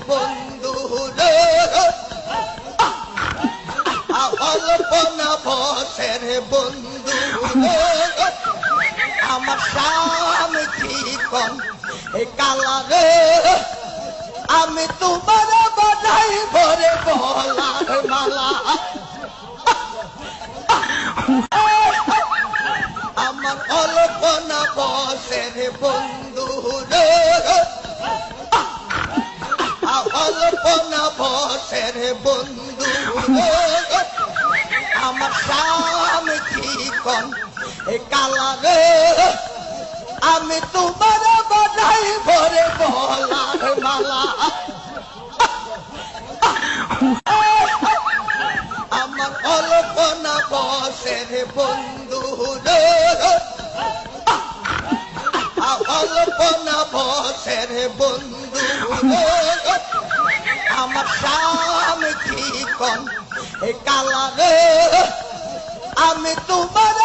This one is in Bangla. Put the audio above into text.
বন্ধু রে অল্পনা বসের বন্ধু রে আমার স্বামী চিকন এই কালা রে আমি তোমার বানাই ভরে বলার মালা আমার অল্পনা বসের বন্ধু রে অল্পনা বসের বন্ধু রে আমার স্বামী চিকন এই কালা রে আমি তোমার বানাই ভরে বলার মালা আমার অল্পনা বসের বন্ধু রে অল্পনা বসের বন্ধু রে আমার স্বামী চিকন এই কালা রে আমি তোমার